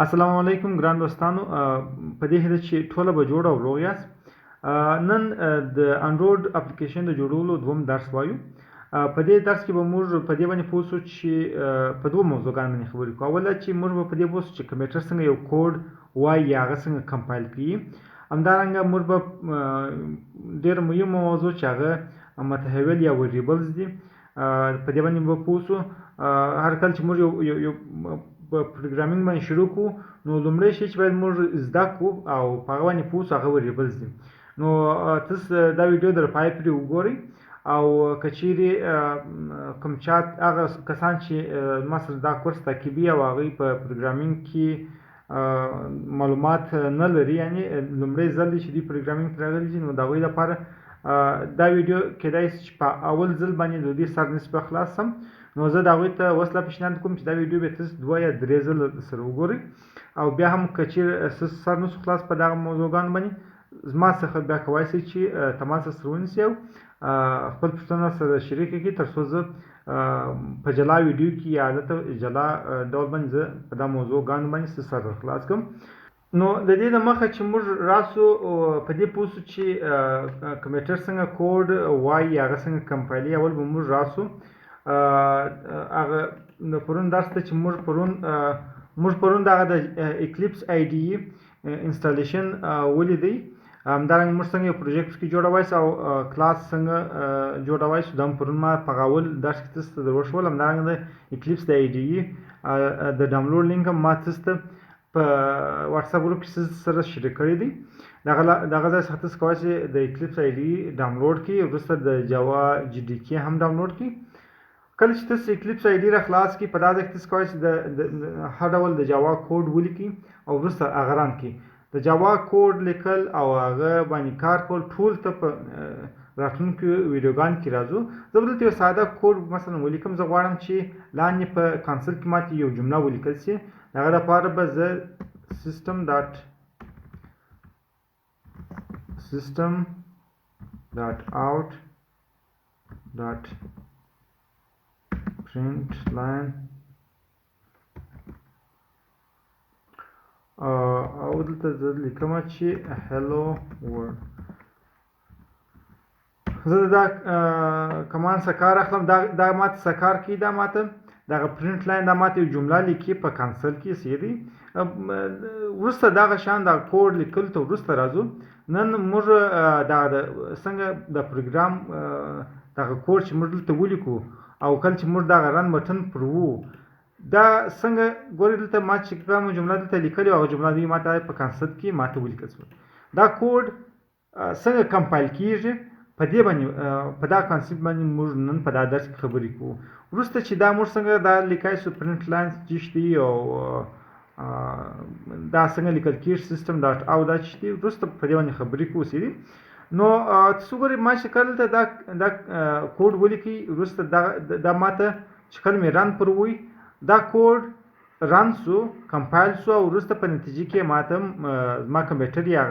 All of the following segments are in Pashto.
السلام علیکم ګران دوستانو په دې هیله چې ټوله به جوړ او روغ یاست نن د انډروید اپلیکیشن د جوړولو دوهم درس وایو په دې درس کې به موږ په دې باندې پوه شو چې په دوه موضوعګانو باندې خبرې کوو اوله چې موږ به په دې پوه شو چې کمپیوټر څنګه یو کوډ وایي یا هغه څنګه کمپایل کوي همدارنګه موږ به ډېر مهمه موضوع چې هغه متحول یا ویریبلز دي په دې باندې به پوه شو هر کله چې موږ یو په پروګرامینګ باندې شروع کوو نو لومړی شی چې باید موږ زده کړو او په هغه باندې پوه شو هغه ویریبلز دي نو تاسو دا ویډیو در پای پورې وګورئ او که چیرې کوم چا هغه کسان چې ما سره دا کورس تعقیبي او هغوی په پروګرامینګ کې معلومات نه لري یعنې لومړی ځل دی چې دوی پروګرامینګ ته راغلي دي نو د هغوی لپاره دا ویډیو کیدای شي چې په اول ځل باندې د دې سر نصف خلاص سم نو زه د هغوی ته اوس لا پیشنهاد کوم چې دا ویډیو به تاسو 2 یا 3 ځله سره وګورئ او بیا هم که چیرې سر نصف خلاص په دغه موضوعګانو باندې زما څخه بیا کولی شئ چې تماس سره ونیسئ او خپل پوښتنه سره شریکه کړئ تر څو زه په جلا ویډیو کې یا البته جلا ډول باندې زه په دا موضوعګانو باندې سر خلاص کړم نو د دې د مخه چې موږ راسو په دې پوه شو چې کمپیوټر څنګه کوډ وایي هغه څنګه کمپایلي اول به موږ راسو هغه د پرون درس ته چې موږ پرون دغه د اکلیپس آی ډي انسټالیشن ولیدی همدارنګه موږ څنګه یو پروجیکټ کې جوړوای سو او کلاس څنګه جوړوای سو دا پرون ما په اول درس کې تاسو ته وښول همدارنګه د اکلیپس د آی ډي د ډاونلوډ لینک ما تاسو ته په واتساپ ګروپ کې سره شریک کړی دی دغه ځای څخه تاسو کولی شئ د اکلیپس آی ډي ډاونلوډ کړئ وروسته د جاوا جي ډي کې هم ډاونلوډ کړئ کله چې تاسو اکلیپس آی ډي را خلاص کړئ په دا ځای کې تاسو کولی شئ د هر ډول د جاوا کوډ ولیکئ او وروسته هغه ران کړئ د جاوا کوډ لیکل او هغه باندې کار کول ټول ته په راتلونکو ویډیوګانو کې راځو زه به دلته یو ساده کوډ مثلا ولیکم زه غواړم چې لاندې په کانسل کې ماته یو جمله ولیکل شي د هغه لپاره به زه system dot out dot print line او دلته زه لیکم چې hello world زه دا کمان څخه کار اخلم دا ماته څه کار کوي دا ماته دغه پرنټ لاین دا ماته یو جمله لیکي په کانسل کې سیدي وروسته دغه شان د کوډ لیکل ته وروسته راځو نن موږ څنګه د پروګرام دغه کوډ چې موږ دلته ولیکو او کله چې موږ دغه رن بټن پر وو دا څنګه ګورئ دلته ما چې کومه جمله دلته لیکلې هغه جمله دوی ماته په کانسل کې ماته ولیکل شوه دا کوډ څنګه کمپایل کیږي په دې باندې په دا کانسپټ باندې موږ نن په دا درس کې خبرې کوو وروسته چې دا موږ څنګه دا لیکای سو پرنټ لاین چې دي او دا څنګه لیکل کیږي سیستم ډاټ او دا چې دي وروسته په دې باندې خبرې کوو سړي نو تاسو ګورئ ما چې کله ته دا کوډ ولیکئ وروسته دا ماته چې کله مې رن پر ووی دا کوډ رن سو کمپایل سو او وروسته په نتیجه کې ماته زما کمپیوټر یا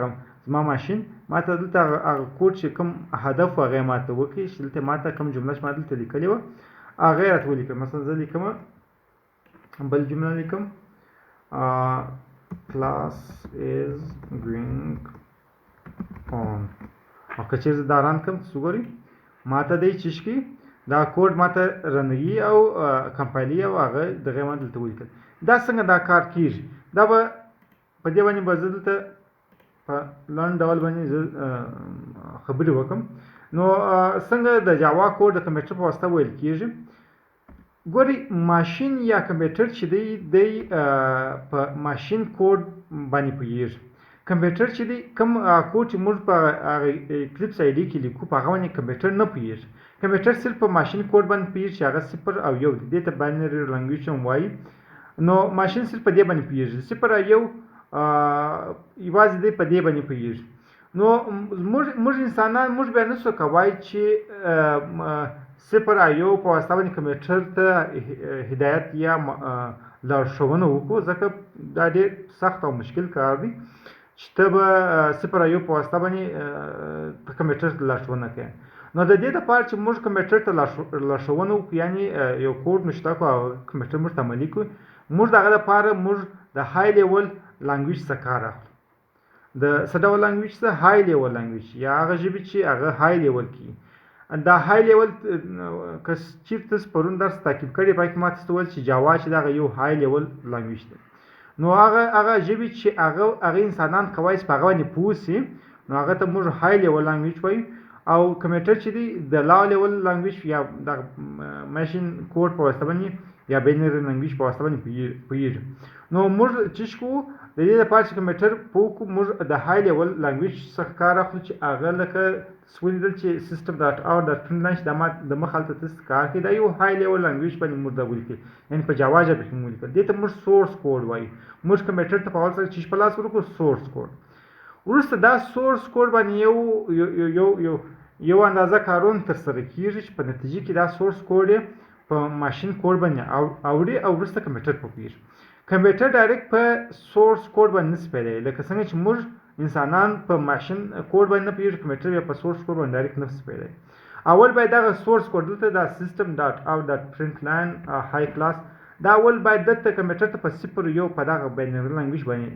زما ماشین ماته دلته هغه کوډ چې کوم هدف هغه ماته وکړي چې دلته ماته کوم جمله چې ما دلته لیکلې وه هغه یې راته ولیکم مثلا زه لیکم بل جمله لیکم class is going on او که چیرې زه دا رن کړم تاسو ګورئ ماته دی چې شي دا کوډ ماته رنوي او کمپایلي او هغه دغه ما دلته ولیکل دا څنګه دا کار کیږي دا به په دې باندې به زه دلته په لنډ ډول باندې زه خبرې وکړم نو څنګه د جاوا کوډ د کمپیوټر په واسطه ویل کیږي ګورئ ماشین یا کمپیوټر چې دی په ماشین کوډ باندې پوهیږي کمپیوټر چې دی کوم کوډ چې موږ په اکلیپس آی ډي کې لیکو په هغه باندې کمپیوټر نه پوهیږي کمپیوټر صرف په ماشین کوډ باندې پوهیږي چې هغه 0 او 1 دی دې ته باینري لنګویج هم وایي نو ماشین صرف په دې باندې پوهیږي 0 او 1 یوازې دی په دې باندې پوهیږي نو موږ انسانان موږ بیا نشو کولی چې 0 او 1 په واسطه باندې کمپیوټر ته هدایت یا لارښوونه وکړو ځکه دا ډېر سخت او مشکل کار دی چې ته به 0 او 1 په واسطه باندې په کمپیوټر ته لارښوونه کوې نو د دې لپاره چې موږ کمپیوټر ته لارښوونه وکړو یعنې یو کوډ مو شته کړو او کمپیوټر موږ ته عملي کړو موږ د هغه لپاره موږ د های لیول لانګویج څخه کار اخلو. د څه ډول لانګویج څخه؟ های لیول لانګویج، یا هغه ژبې چې هغه های لیول کې. دا های لیول که چېرته تاسو پرون درس تعقیب کړی پای کې ما تاسو ته وویل چې جاوا چې دغه یو های لیول لانګویج دی. نو هغه ژبې چې هغه انسانان کولی شي په هغه باندې پوه سي نو هغه ته موږ های لیول لانګویج وایو. او کمپیوټر چې دی د لا لیول لانګویج یا د ماشین کوډ په واسطه باندې یا بینري لانګویج په واسطه باندې پوهېږي. نو موږ چې کوو د دې لپاره چې کمپیوټر پوه کړو موږ د های لیول لانګویج څخه کار اخلو چې هغه لکه ولیدل چې سیسټم ډاټ آوټ ډاټ پرنټ لاین چې د مخ هلته تاسو کار کوي دا یو های لیول لانګویج باندې موږ دا ولیکل، یعنې په جاوا ژبه کې مو ولیکل. دې ته موږ سورس کوډ وایو. موږ کمپیوټر ته په اول سره چې په لاس ورکړو سورس کوډ. وروسته دا سورس کوډ باندې یو اندازه کارونه ترسره کېږي چې په نتیجه کې دا سورس کوډ په ماشین کوډ باندې اوړي او وروسته کمپیوټر په پوهېږي. کمپیوټر ډایرکټ په سورس کوډ باندې نشي پیدایي، لکه څنګه چې موږ انسانان په ماشین کوډ باندې نه پوهېږي، کمپیوټر بیا په سورس کوډ باندې ډایرکټ نشي پیدایي. اول باید دغه سورس کوډ دلته دا سیسټم ډاټ آوټ ډاټ پرنټ لاین های کلاس دا اول باید دلته کمپیوټر ته په 0 په دغه بینري لانګویج باندې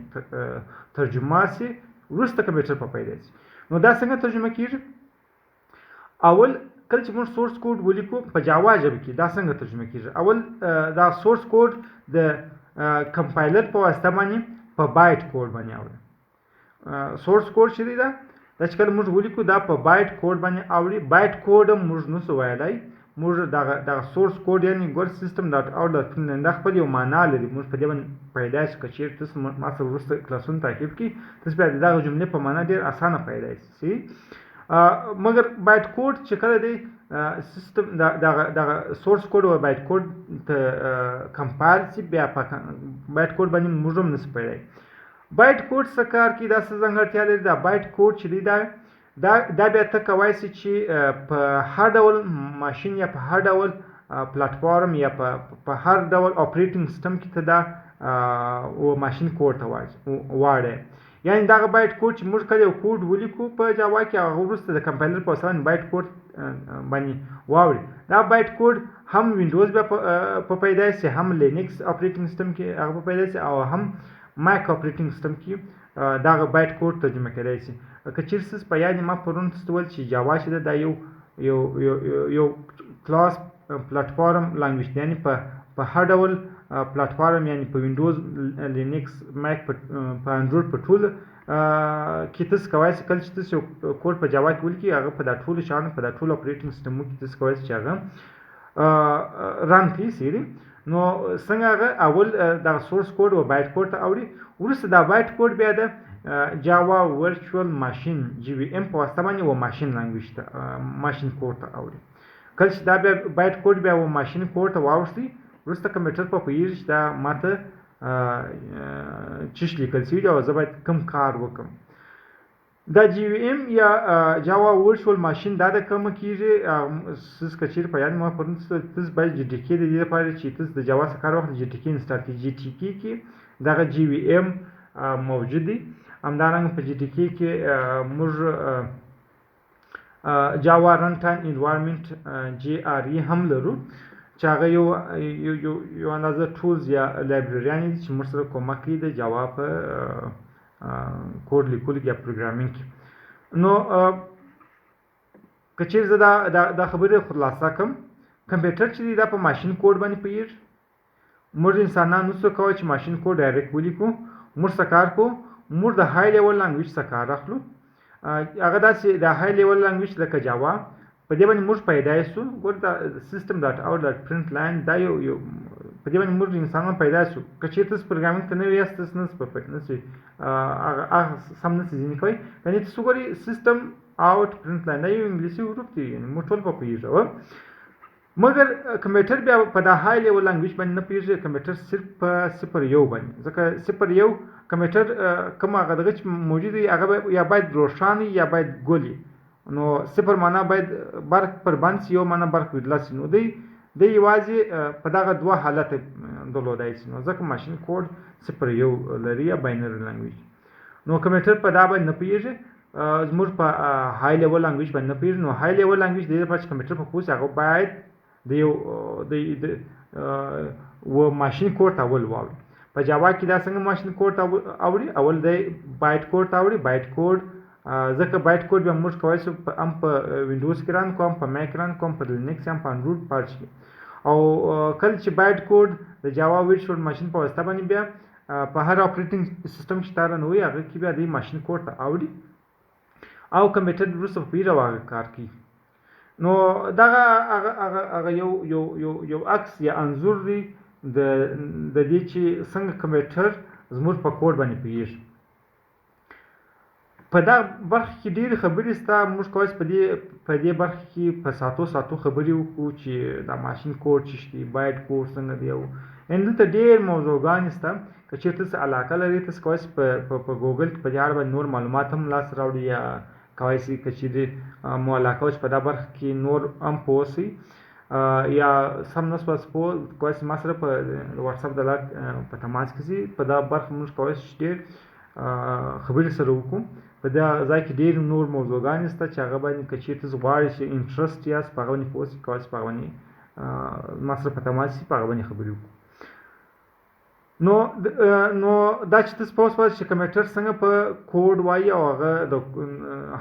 ترجمه سي، وروسته کمپیوټر په پیدا سي. نو دا څنګه ترجمه کېږي؟ اول کله چې موږ سورس کوډ ولیکو په جاوا ژبه کې دا څنګه ترجمه کېږي؟ اول دا سورس کوډ د کمپایلر په واسطه باندې په بایټ کوډ باندې اوړي. سورس کوډ چې دی دا چې کله موږ ولیکو دا په بایټ کوډ باندې اوړي. بایټ کوډ هم موږ نسو ویلی، موږ دغه سورس کوډ یعنې ګور سیسټم ډاټ آوټ ډاټ پرنټ دا خپل یو معنا لري. موږ په دې باندې پیدا شي که چېرته تاسو ما سره وروسته کلاسونه تعقیب کړي تاسو بیا د دغه جملې په معنا ډېر اسانه پیدا شي. مګر بایټ کوډ چې کله دی سیسټم دغه سورس کوډ او بایټ کوډ ته کمپایل شي بیا په بایټ کوډ باندې موږ هم نشو پیدایي. بایټ کوډ څه کار کوي؟ دا څه ځانګړتیا لري؟ دا بایټ کوډ چې دی دا بیا ته کولی شي چې په هر ډول ماشین یا په هر ډول پلیټفارم یا په هر ډول اپریټینګ سیسټم کې ته دا ماشین کوډ ته واړی. یعنې دغه بایټ کوډ چې موږ کله یو کوډ ولیکو په جاوا کې هغه وروسته د کمپایلر په واسطه باندې بایټ کوډ باندې واوړي. دا بایټ کوډ هم وینډوز بیا په پیدا شي، هم لینکس اپریټینګ سیسټم کې هغه په پیدا شي او هم ماک اپریټینګ سیسټم کې دغه بایټ کوډ ترجمه کېدای شي. که چېرته په یاد ما پرون تاسو ته ویل چې جاوا چې ده دا یو کلاس پلیټفارم لانګویج دی، یعنې په هر ډول پلیټفارم یعنې په وینډوز لینکس ماک په انډرویډ په ټول کې تاسو کولی شئ کله چې تاسو یو کوډ په جاوا کې ولیکئ هغه په دا ټولو شیانو په دا ټولو اپریټینګ سیسټمونو کې تاسو کولی شئ چې هغه رن کړي سیري. نو څنګه هغه اول دغه سورس کوډ او بایټ کوډ ته اوړي، وروسته دا بایټ کوډ بیا د جاوا ورچوال ماشین جی وي ام په واسطه باندې و ماشین لانګویج ته ماشین کوډ ته اوړي. کله چې دا بیا بایټ کوډ بیا و ماشین کوډ ته واوښتي وروسته کمپیوټر په پوهېږي چې دا ماته چیش لیکل شوي دي او زه باید کوم کار وکړم. دا جی وي ام یا جاوا ورچوال ماشین دا د کومه کېږي؟ تاسو که چېرې په یاد ما پرون تاسو باید جي ټي کې د دې لپاره چې تاسو د جاوا څخه کار واخلئ جي ټي کې انسټال کړئ. جي ټي کې دغه جی وي ام موجود دی. همدارنګه په جي ټي کې موږ جاوا رن ټایم انوایرمنټ جي آر ای هم لرو چې هغه یو اندازه ټولز یا لایبرریانې دي چې موږ سره کومک کوي د جاوا په کوډ لیکلو یا پروګرامینګ کې. نو که چېرې زه دا خبرې خلاصه کړم، کمپیوټر چې دی دا په ماشین کوډ باندې پوهېږي. موږ انسانان نشو کولی چې ماشین کوډ ډایرکټ ولیکو، موږ څه کار کوو؟ موږ د های لیول لانګویج څخه کار اخلو. هغه داسې د های لیول لانګویج لکه جاوا په دې باندې موږ پیدا شو. ګور دا سیسټم ډاټ آوټ ډاټ پرنټ لاین دا یو په دې باندې موږ انسانان پیدا شو. که چېرته تاسو پروګرامینګ ته نوي یاست تاسو نسئ هغه سم نسئ ځینې کوئ. یعنې تاسو ګورئ سیسټم آوټ پرنټ لاین دا یو انګلیسي حروف دي، یعنې موږ ټول په پوهېږو. مګر کمپیوټر بیا په دا های لیول لانګویج باندې نه پوهېږي. کمپیوټر صرف په 0 باندې، ځکه 0 کمپیوټر کوم هغه دغه چې موجود وي هغه یا باید روښانه یا باید ګل وي. نو 0 معنا باید برق پر بند شي، یو معنا برق ویډلا شي. نو دی یوازې په دغه دوه حالت درلودای شي. نو ځکه ماشین کوډ 0 لري یا باینري لانګویج. نو کمپیوټر په دا باندې نه پوهېږي، زموږ په های لیول لانګویج باندې نه پوهېږي. نو های لیول لانګویج د دې لپاره چې کمپیوټر په پوه شي هغه باید د یو ماشین کوډ ته اول واوړي. په جاوا کې دا څنګه ماشین کوډ اوړي اول د بایټ کوډ ته اوړي بایټ کوډ ځکه بایټ کوډ به موږ کولی شو هم په وینډوز کې ران کوو هم په میک ران کوو هم په لینکس هم په انډرویډ پارچ کې او کله چې بایټ کوډ د جاوا ورچوال ماشین په واسطه باندې بیا په هر اپریټینګ سیسټم چې تاره نه وي هغه کې بیا د ماشین کوډ ته اوړي او کمپیوټر وروسته په پیره واغه کار کوي نو دغه هغه یو عکس یا انځور دی د دې چې څنګه کمپیوټر زموږ په کوډ باندې پوهېږي په دا برخه کې ډېرې خبرې شته موږ کولی شو په دې برخه کې په ساعتو خبرې وکړو چې دا ماشین کوډ څه دی بایټ کوډ څنګه دی او دلته ډېر موضوعګانې شته که چېرته څه علاقه لرئ تاسو کولی شئ په ګوګل کې په دې اړه باندې نور معلومات هم لاسته راوړئ یا کولی شئ که چېرې مو علاقه وه چې په دا برخه کې نور هم پوه شئ یا سم نه سواست پوه کولی شئ ما سره په واټساپ د لارې په تماس کې شئ په دا برخه موږ کولی شو چې ډېر خبرې سره وکړو په دا ځای کې ډېر نور موضوعګانې شته چې هغه باندې که چېرته تاسو غواړئ چې انټرسټ یاست په هغه باندې پوه شئ کولی شئ په هغه باندې ما سره په تماس شئ په هغه باندې خبرې وکړو نو دا چې تاسو پوه شوئ چې کمپیوټر څنګه په کوډ وایي او هغه د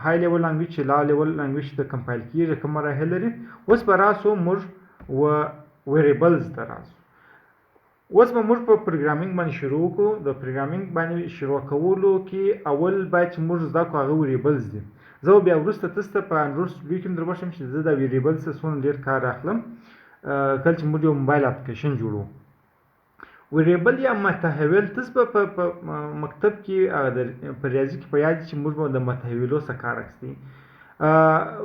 های لیول لانګویج چې لا لیول لانګویج ته کمپایل کېږي کوم مراحل لري اوس به راسو موږ ویریبلز ته راسو اوس به موږ په پروګرامینګ باندې شروع وکړو د پروګرامینګ باندې شروع کولو کې اول باید چې موږ زده کړو هغه ویریبلز دي زه بیا وروسته تاسو ته په انډرویډ سټوډیو کې دربښم چې زه د ویریبلز څخه ډېر کار اخلم کله چې موږ یو موبایل اپلیکیشن جوړو ویریبل یا متحول تاسو په مکتب کې په ریاضي کې په یاد چې موږ د متحولو څخه کار اخیستی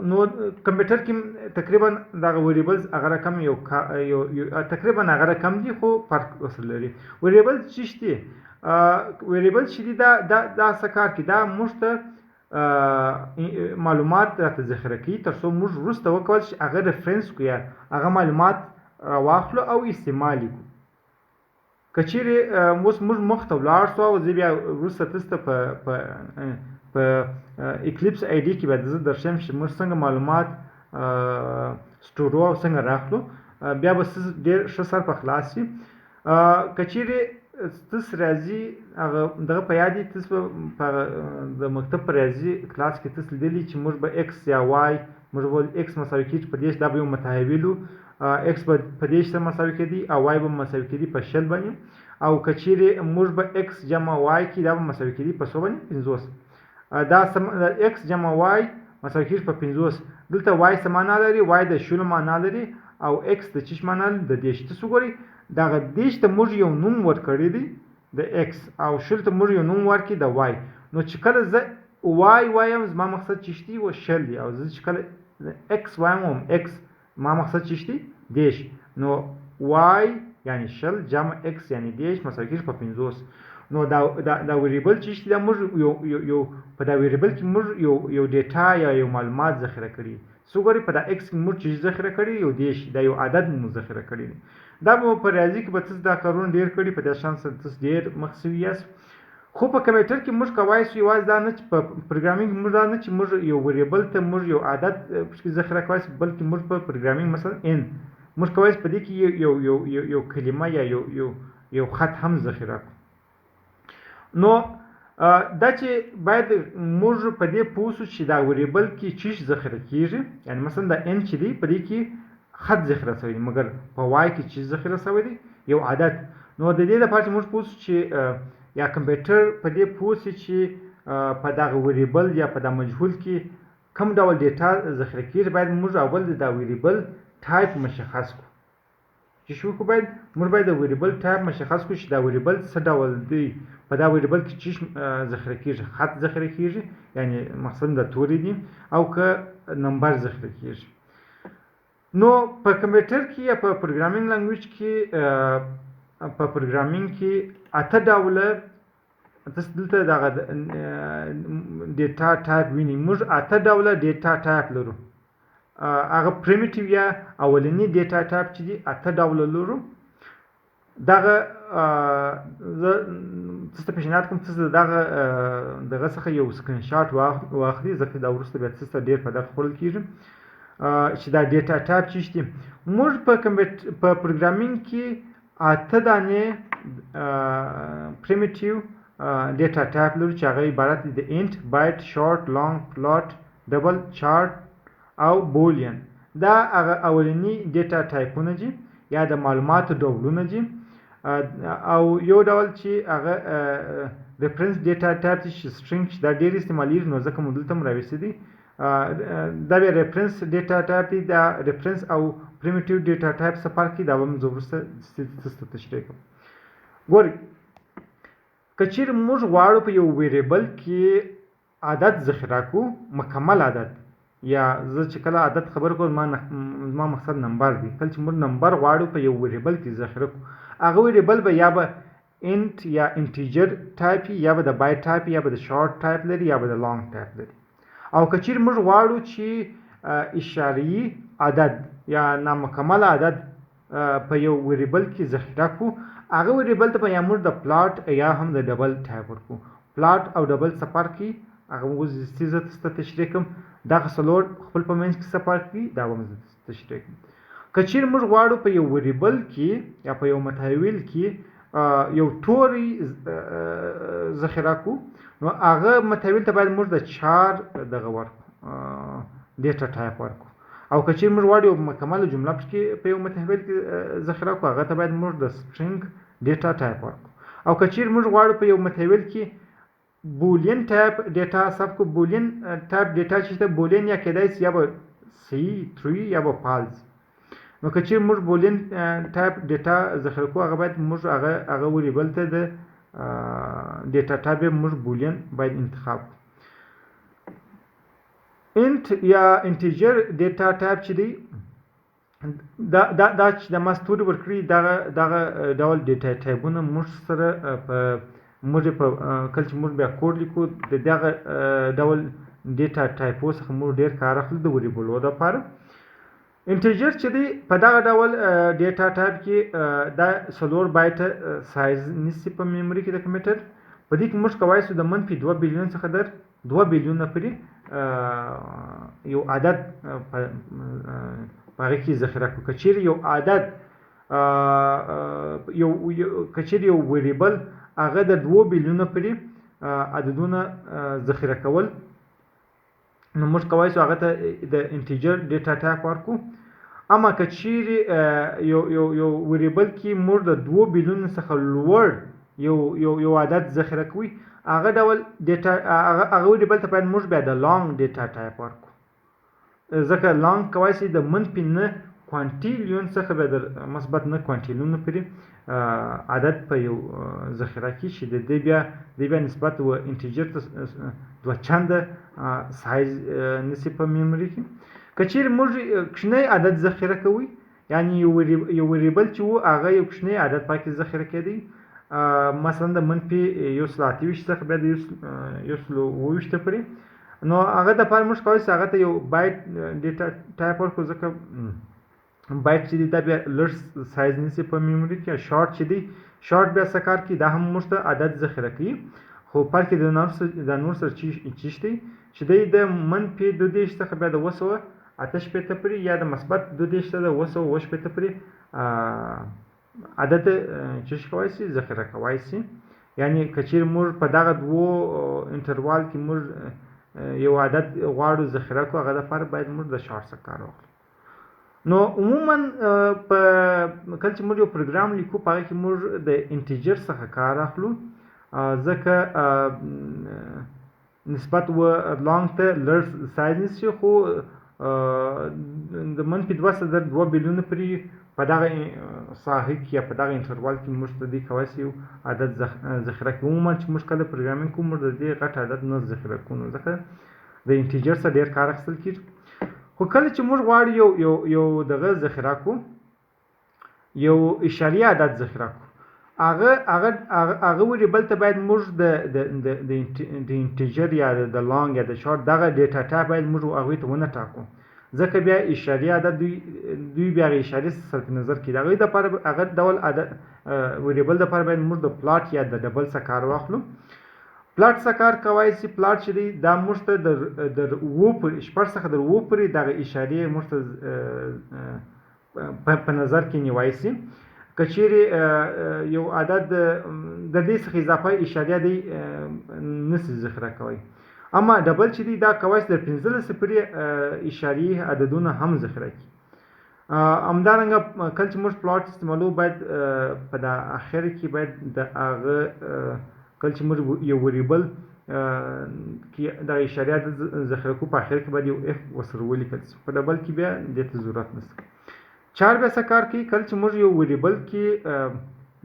نو کمپیوټر کې تقریبا دغه ویریبلز هغه رقم یو تقریبا هغه رقم دي خو فرق وسره لري ویریبل څه دي ویریبل چې دي دا څه کار کوي دا موږ ته معلومات راته ذخیره کوي تر څو موږ وروسته وکولی شو هغه ریفرنس کړو هغه معلومات راواخلو او استعمال یې کړو که چیرې اوس موږ مخته ولاړ شو او زه بیا وروسته تاسو ته په اکلیپس آی ډي کې به زه درښیم چې موږ څنګه معلومات سټورو او څنګه راخلو بیا به ډېر ښه سر په خلاص شي که چیرې تاسو ریاضي هغه دغه په یاد تاسو په د مکتب په ریاضي کلاس کې تاسو لیدلي چې موږ به ایکس یا وای موږ به ایکس مساوي کېږي په دې دا به یو متحولو ایکس به په دې سره مساوي کېدي او وای به مساوي کېدي په شل باندې او که چیرې موږ به ایکس جمع وای کې دا به مساوي کېدي په څو باندې 50 دا ایکس جمع وای مساوي کېږي په 50 دلته وای څه معنا لري وای د شلو معنا لري او ایکس د چیش معنا لري د دېرش تاسو ګورئ دغه دېرش ته موږ یو نوم ورکړی دی د ایکس او شل ته موږ یو نوم ورکړي د وای نو چې کله زه وای وایم زما مقصد چیش دی و شل دی او زه چې کله ایکس وایم ایکس ما مقصد چیش دی دېرش نو وای یعنی شل جمع ایکس یعنی دېرش مساوي کېږي په 50 نو دا ویریبل چې دا موږ یو په دا ویریبل کې موږ یو ډیټا یا یو معلومات ذخیره کړي څو ګورئ په دا ایکس کې موږ چې ذخیره کړي یو دېرش دا یو عدد مو ذخیره کړي دا مو په ریاضي کې به تاسو دا کارونه ډېر کړي په دې شان سره تاسو ډېر مخ سوي یاست خو په کمپیوټر کې موږ کولی شو یوازې دا نه چې په پروګرامینګ موږ دا نه چې موږ یو ویریبل ته موږ یو عدد پکې ذخیره کولی شو بلکې موږ په پروګرامینګ مثلا موږ کولی شو په دې کې یو کلمه یا یو خط هم ذخیره کړو نو دا چې باید موږ په دې پوه شو چې دا ویریبل کې چیش ذخیره کېږي یعنی مثلا دا ان چې دی په دې کې خط ذخیره شوی دی مګر په وای کې چیز ذخیره شوی دی یو عدد نو د دې لپاره چې موږ پوه شو چې یا کمپیوټر په دې پوه شي چې په دغه ویریبل یا په د مجهول کې کوم ډول ډیټا ذخیره کېږي باید موږ اول د ویریبل ټایپ مشخص کړو چې شو کو باید موږ باید د ویریبل ټایپ مشخص کړو چې دا ویریبل څه ډول دی په دا ویریبل کې چې ذخیره کېږي خط ذخیره کېږي یعنی مثلا د توري دي او که نمبر ذخیره کېږي نو په کمپیوټر کې یا په پروګرامینګ لانګویج کې په پروګرامینګ کې اته ډوله تاسو دلته دغه ډیټا ټایپ وینئ موږ اته ډوله ډیټا ټایپ لرو هغه پریمیټیو یا اولنی ډیټا ټایپ چې دي اته ډوله لرو دغه زه تاسو ته پیشنهاد کوم تاسو دغه څخه یو سکرین شاټ واخلئ ځکه دا وروسته بیا تاسو ته ډېر په درد خوړل کېږي چې دا ډیټا ټایپ چې دي موږ په پروګرامینګ کې اته دانې پریمیټیو ډیټا ټایپ لرو چې هغه عبارت دی د انټ بایټ شارټ لانګ پلاټ ډبل چارټ او بولین دا هغه اولنی ډیټا ټایپونه دي یا د معلوماتو ډولونه دي او یو ډول چې هغه ریفرنس ډیټا ټایپ چې سټرینګ دا ډیر استعمالیږي نو ځکه مو دلته هم راوستي دي دا بیا ریفرنس ډیټا ټایپ دی دا ریفرنس او پریمیټیو ډیټا ټایپ څه فرق دی دا به زه وروسته تشریح کوم ګورئ که چیرې موږ غواړو په یو ویریبل کې عدد ذخیره کړو مکمل عدد یا زه چې کله عدد خبر کوم زما مقصد نمبر دی کله چې موږ نمبر غواړو په یو ویریبل کې ذخیره کړو هغه ویریبل به یا به انټ یا انټیجر ټایپ یا به د بایټ ټایپ یا به د شارټ ټایپ لري یا به د لانګ ټایپ لري او که چیرې موږ غواړو چې اشاریه عدد یا نامکمل عدد په یو ویریبل کې ذخیره کړو هغه ویریبل ته به یا موږ د پلاټ یا هم د ډبل ټایپ ورکړو پلاټ او ډبل څه فرق کوي هغه موږ زه تشریح کوم دغه څلور خپل په منځ کې څه فرق کوي دا به زه تشریح کوم که چیرې موږ غواړو په یو ویریبل کې یا په یو متحول کې یو توری ذخیره کړو نو هغه متحول ته باید موږ د 4 دغه ورکړو ډیټا ټایپ ورکړو او که چیرې موږ غواړو یو مکمله جمله کې په یو متحول کې ذخیره کړو هغه ته باید موږ د سټرینګ ډیټا ټایپ ورکړو او که چیرې موږ غواړو په یو متحول کې بولین ټایپ ډیټا حساب کو بولین ټایپ ډیټا چې ته بولین یا کېدای شي یا به سی ټری یا به فالس نو که چیرې موږ بولین ټایپ ډیټا ذخیره کوو هغه باید موږ هغه ویریبل ته د ډیټا ټایپ موږ بولین باید انتخاب انټ یا انټیجر ډیټا ټایپ چې دی دا چې د ما ستوري ورکړي دغه ډول ډیټا ټایپونه موږ سره په موږ په کله چې موږ بیا کوډ لیکو د دغه ډول ډیټا ټایپو څخه موږ ډیر کار اخلو د ویریبلو دپاره انټیجر چې دی په دغه ډول ډیټا ټایپ کې دا 4 بایټه سایز نیسي په میموري کې د کمپیوټر په دې کې موږ کولی شو د -2 بیلیون څخه در 2 بیلیونه پورې یو عدد په هغه کې ذخیره کړو که چیرې یو عدد که چیرې یو ویریبل هغه د 2 بیلیونه پورې عددونه ذخیره کول نو موږ کولی شو هغه ته د انټیجر ډیټا ټایپ ورکړو اما که چیرې یو ویریبل کې موږ د 2 بیلیون څخه لوړ یو عدد ذخیره کوي هغه ډول ډیټا هغه ویریبل ته باید موږ بیا د لانګ ډیټا ټایپ ورکړو ځکه لانګ کولی شي د -9 کوانټیلیون څخه بیا د مثبت 9 کوانټیلیون پورې عدد په یو ذخیره کې چې د دې بیا نسبت و انټیجر ته 2 چنده سایز نیسي په میموري کې که چیرې موږ کوچنی عدد ذخیره کوي یعنی یو ویریبل چې و هغه یو کوچنی عدد پکې ذخیره کېدی مثلا د -128 څخه بیا د 128 پورې نو هغه دپاره موږ کولی شو هغه ته یو بایټ ډیټا ټایپ ورکړو ځکه بایټ چې دی دا بیا لږ سایز نیسي په میموري کې شارټ چې دی شارټ بیا څه کار کوي دا هم موږ ته عدد ذخیره کوي خو فرق یې د نور سره چی دی چې دی د -2 څخه بیا د 288 پورې یا د مثبت 2 څخه د 288 پورې عدد چې کولی شي ذخیره کولی شي یعنی که چیرې موږ په دغه دوو انټروال کې موږ یو عدد غواړو ذخیره کړو هغه دپاره باید موږ د شارټ څخه کار واخلو نو عموما په کله چې موږ یو پروګرام لیکو په هغه کې موږ د انټیجر څخه کار اخلو ځکه نسبت و لانګ ته لږ سایز نیسي خو د -2 څخه در 2 بیلیونه پورې په دغه ساحه کې یا په دغه انټروال کې موږ ته دې کولی شي یو عدد ذخیره کړو عموما چې موږ کله پروګرامینګ کوو موږ د دې غټ عدد نه ذخیره کوو نو ځکه د انټیجر څخه ډېر کار اخیستل کېږي خو کله چې موږ غواړو یو دغه ذخیره کړو یو اشاریه عدد ذخیره کړو هغه ویریبل ته باید موږ د انټیجر یا د لانګ یا د شارټ دغه ډیټا ټایپ باید موږ هغوی ته ونه ټاکو ځکه بیا اشاریه عدد دوی بیا هغه اشارې صرف نظر کړي د هغوی دپاره هغه ډول عدد ویریبل دپاره باید موږ د پلاټ یا د ډبل څخه کار واخلو پلاټ څخه کار کولی شي پلاټ چې دی دا موږ ته د 6 څخه در 7 پورې دغه اشارې موږ ته په نظر کې نیولی شي که چیرې یو عدد د دې څخه اضافه اشاریه دی نشي ذخیره کوي. اما ډبل چې دی دا کولی شي د 15 صفري اشاریې عددونه هم ذخیره کړي. همدارنګه کله چې موږ پلاټ استعمالو باید په د اخر کې باید د هغه کله چې موږ یو وریبل کې د اشاریه ذخیره کوو په اخر کې باید یو اف ورسره ولیکل شي. په ډبل کې بیا دې ته ضرورت نشته. چار بیا څه کار کوي؟ کله چې موږ یو وریبل کې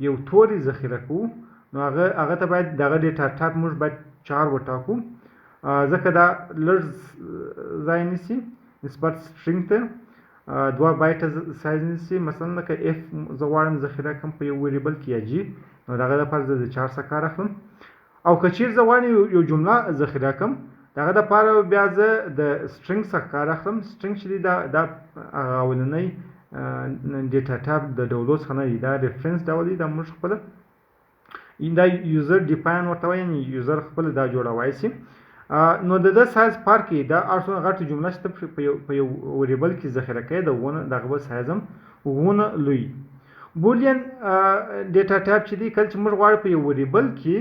یو توري ذخیره کوو نو هغه ته باید دغه ډیټا ټایپ موږ باید 4 وټاکو ځکه دا لږ ځای نیسي نسبت سټرینګ ته 2 بایټه سایز نیسي. مثلا لکه اف زه غواړم ذخیره کړم په یو وریبل کې یا جی نو دغه لپاره زه د 4 څخه کار اخلم. او که چیرې زه غواړم یو جمله ذخیره کړم دغه دپاره بیا زه د سټرینګ څخه کار اخلم. سټرینګ چې دی دا اولنی ډیټا ټایپ د ډولو څخه نه دی، دا ریفرنس ډول دی. دا موږ خپله دا یوزر ډیفاین ورته وایي، یعنې یوزر خپله دا جوړولی شي. نو د ده سایز پار کې دا ارڅونه غټه جمله چې ته په یو وریبل کې ذخیره کوې دغه به سایز هم ونه لوی. بولین ډیټا ټایپ چې دی کله چې موږ غواړو په یو وریبل کې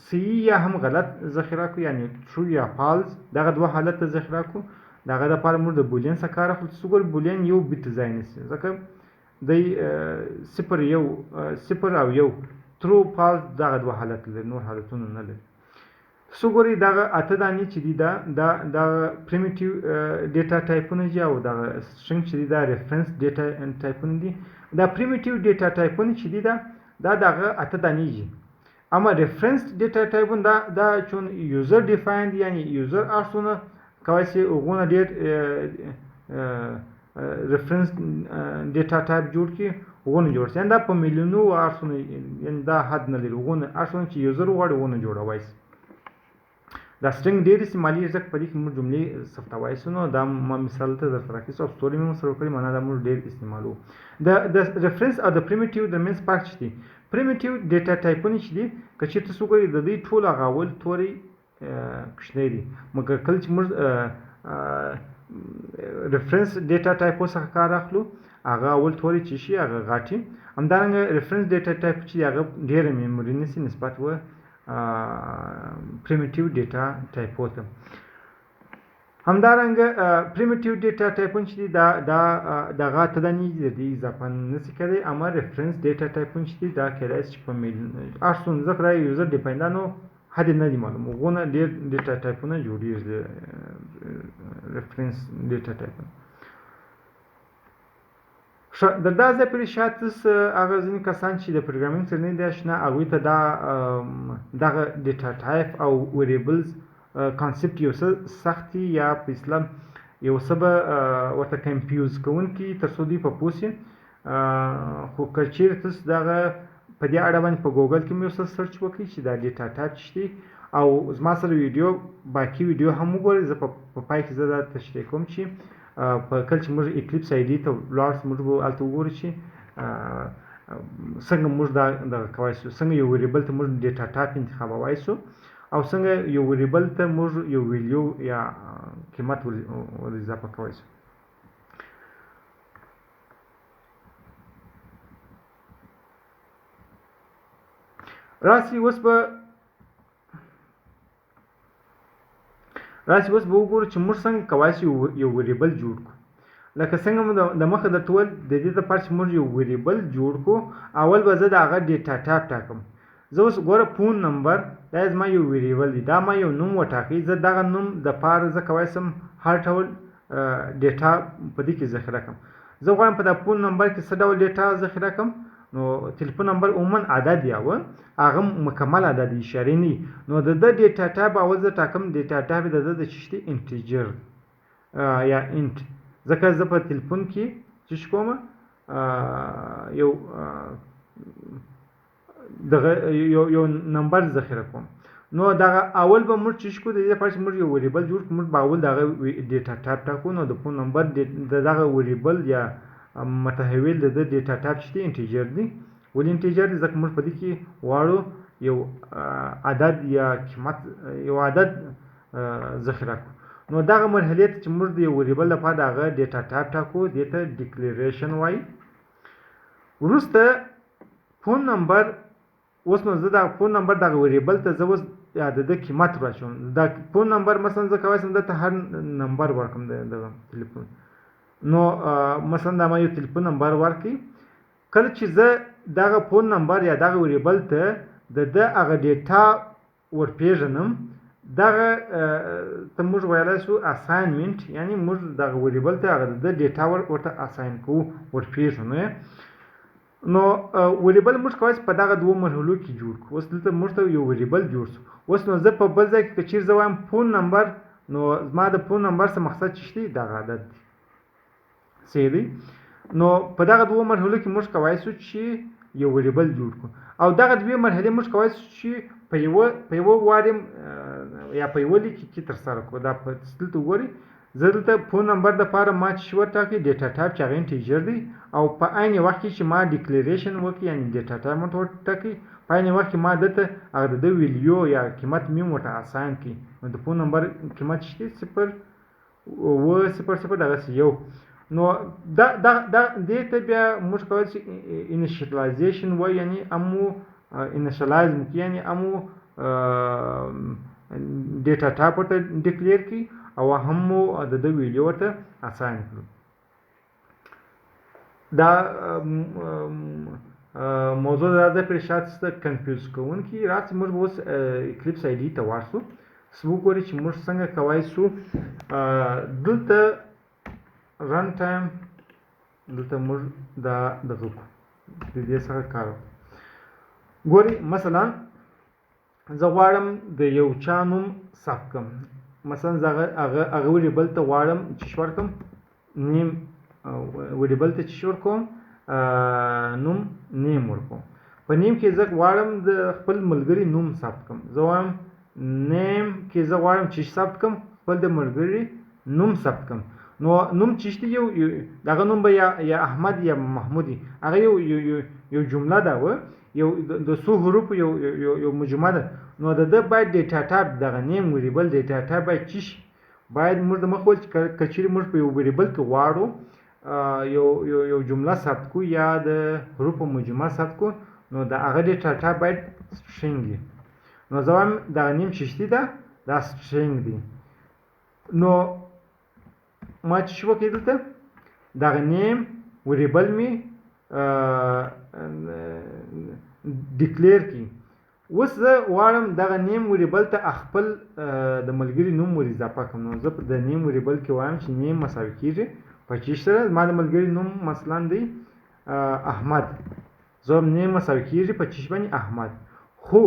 صحیح یا هم غلط ذخیره کړو، یعنې ټرو یا فالس دغه دوه حالته ذخیره کړو، دغه دپاره موږ د بولین څخه کار اخلو. چې ګورو بولین یو بیت ځای نیسي ځکه دی 0 او 1 ټرو فالس دغه دوه حالت لري، نور حالتونه نه لري. سو ګورئ دغه 8 دانې چې دي دا پریمیټیو ډیټا ټایپونه دي او دغه سټرینګ چې دي دا ریفرنس ډیټا ټایپونه دي. دا پریمیټیو ډیټا ټایپونه چې دي دا دغه 8 دانې دي. اما ریفرنس ډیټا ټایپونه دا چون یوزر ډیفاین دي، یعنې یوزر ارڅونه کولی شي هغونه ډېر ریفرنس ډیټا ټایپ جوړ کړي، هغونه جوړ شي. یعنې دا په میلیونو ارڅونه، یعنې دا حد نه لري، هغونه ارڅونه چې یوزر وغواړي هغونه جوړولی شي. دا سټرینګ ډېر استعمالېږي ځکه په دې کې موږ جملې ثبتولی شو. نو دا ما مثال ته درته راکړی او ستوري مې ورسره وکړې، معنا دا موږ ډېر استعمالوو. د ریفرنس او د پریمیټیو ترمنځ فرق چې دی، پریمیټیو ډیټا ټایپونه چې دي که چېرته څوک وګوري د دوی ټول هغه اول توري کوچنی دي، مګر کله چې موږ ریفرنس ډیټا ټایپو څخه کار اخلو هغه اول توري چې شي هغه غاټي. همدارنګه ریفرنس ډیټا ټایپ چې دی هغه ډېره میموري نیسي نسبت و پریمیټیو ډیټا ټایپو ته. همدارنګه پریمیټیو ډیټا ټایپونه چې دي دغه 8 دانې دي، د دې اضافه نشي کېدی. اما ریفرنس ډیټا ټایپونه چې دي دا کېدای شي په ارڅونه ځکه دا یوزر ډیپینډانو حد نه دي معلوم، هغونه ډېر ډیټا ټایپونه جوړېږي ریفرنس ډیټا ټایپونه. د دا ځای پورې شاید هغه ځینې کسان چې د پروګرامینګ سره نه دي اشنا هغوی ته دغه ډیټا ټایپ او ویریبلز کانسپټ یو څه سخت دي یا په اصطلاح یو څه به ورته کنفیوز کوونکي تر څو دوی په پوه شي. خو که چیرې تاسو دغه په دې اړه باندې په ګوګل کې مې یو څه سرچ وکړئ چې دا ډیټا ټایپ څه دي او زما سره باقي ویډیو هم وګورئ. زه په پای کې زه دا تشریح کوم چې په کله چې موږ اکلیپس آی ډي ته ولاړ شو موږ به هلته وګورو چې څنګه موږ دغه کولی شو، څنګه یو ویریبل ته موږ ډیټا ټایپ انتخابولی شو او څنګه یو ویریبل ته موږ یو ویلیو یا قیمت ور اضافه کولی شو. راسي اوس به وګورو چې موږ څنګه کولی شو یو ویریبل جوړ کړو. لکه څنګه مو د مخه درته وویل د دې دپاره چې موږ یو ویریبل جوړ کړو اول به زه د هغه ډیټا ټایپ ټاکم. زه اوس ګوره فون نمبر دا زما یو ویریبل دی، دا ما یو نوم وټاکئ. زه دغه نوم دپاره زه کولی شم هر ډول ډیټا په دې کې ذخیره کړم. زه غواړم په دا فون نمبر کې څه ډول ډیټا ذخیره کړم. نو تلیفون نمبر عموما عدد یاوه هغه مکمل عدد اشارې نه، نو د ده ډیټا ټایپ اول زه ټاکم. ډیټا ټایپ د ده د څه شي انټیجر یا انټ، ځکه زه په تلیفون کې څه کوم یو نمبر ذخیره کوم. نو دغه اول به موږ څه کوو د دې لپاره چې موږ یو ویریبل جوړ کړو موږ به اول دغه ډیټا ټایپ ټاکو. نو د فون نمبر د دغه ویریبل یا متحول د ډیټا ټایپ چې دی انټیجر دی. ولې انټیجر دی؟ ځکه موږ په دې کې غواړو یو عدد یا قیمت یو عدد ذخیره کړو. نو دغه مرحلې ته چې موږ د یو ویریبل لپاره دغه ډیټا ټایپ ټاکو دې ته ډیکلیریشن وایي. وروسته فون نمبر اوس نو زه دا فون نمبر دغه ویریبل ته زه اوس د ده قیمت راچوم دا فون نمبر مثلا زه کولی شم دته هر نمبر ورکړم د دغه تلیفون نو مثلا دا ما یو تلیفون نمبر ورکړي کله چې زه دغه فون نمبر یا دغه ویریبل ته د ده هغه ډیټا ورپېژنم دغه ته موږ ویلی شو اساینمنټ یعنې موږ دغه ویریبل ته هغه د ډیټا ورته اساین کوو ورپېژنو نو ویریبل موږ کولی شو په دغه دوو مرحلو کې جوړ کړو اوس دلته موږ ته یو ویریبل جوړ شو اوس نو زه په بل ځای کې که چیرې زه وایم فون نمبر نو زما د فون نمبر څخه مقصد چې دی دغه عدد دی صحیح دی نو په دغه دوو مرحلو کې موږ کولی شو چې یو ویریبل جوړ کړو او دغه دوې مرحلې موږ کولی شو چې په یوه وارې یا په یوه لیک کې ترسره کړو دا په دلته وګورئ زه دلته فون نمبر دپاره ما چې ورټاکئ ډیټا ټایپ چې هغه انټیجر دی او په عین وخت کې چې ما ډیکلیریشن وکړي یعنې ډیټا ټایپ ورته وټاکئ په عین وخت کې ما دته هغه د ده ویلیو یا قیمت مې ورته اساین کړي نو د فون نمبر قیمت چې دی 0 دغسې یو نو دې ته بیا موږ کولی شو انیشیلایزیشن وایو یعنې امو انیشیلایز مو کړي یعنې امو ډیټا ټایپ ورته ډیکلیر کړي او هم مو د ده ویلیو ورته اساین کړو دا موضوع دا ده پرې شاید څه کنفیوز کوونکي راسي موږ به اوس اکلیپس آی ډي ته ورسو وګورئ چې موږ څنګه کولی شو دلته رن ټایم دلته موږ دا دغه کړو د دې څخه کار وکړو ګورئ مثلا زه غواړم د یو چا نوم ثبت کړم مثلا زه هغه ویریبل ته غواړم چې ورکړم نیم ویریبل ته چې ورکوم نوم نیم ورکوم په نیم کې زه غواړم د خپل ملګري نوم ثبت کړم زه وایم نیم کې زه غواړم چې ثبت کړم خپل د ملګري نوم ثبت کړم نو نوم چې دی یو دغه نوم به یا احمد یا محمود وي هغه یو جمله ده یو د څو حروفو یو مجموعه ده نو د ده باید ډیټا ټایپ دغه نیم ویریبل ډیټا ټایپ باید څه شي باید موږ د مخ ول چې که چیرې موږ په یو ویریبل کې غواړو یو جمله ثبت کړو یا د حروفو مجموعه ثبت کړو نو د هغه ډیټا ټایپ باید سټرینګ وي نو زه وایم دغه نیم چې دی دا سټرینګ دی نو ما چې شو وکړې دلته دغه نیم ویریبل مې ډیکلیر کړي اوس زه غواړم دغه نیم ویریبل ته خپل د ملګري نوم ور اضافه کړم نو زه په د نیم ویریبل کې وایم چې نیم مساوي کېږي 25 سره زما د ملګري نوم مثلا دی احمد زه نیم مساوي کېږي 25 باندې احمد خو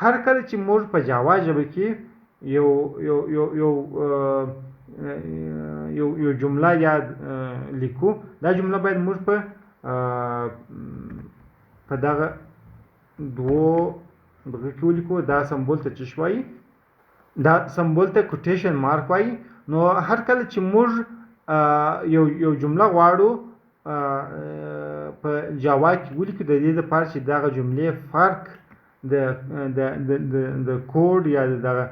هر کله چې موږ په جاوا ژبه کې یو جمله یا لیکو دا جمله باید موږ په دغه دوو دغه کې ولیکو دا سمبول ته څه وایي دا سمبول ته کوټیشن مارک وایي نو هر کله چې موږ یو جمله غواړو په جاوا کې ولیکو د دې لپاره چې دغه جملې فرق د کوډ یا دغه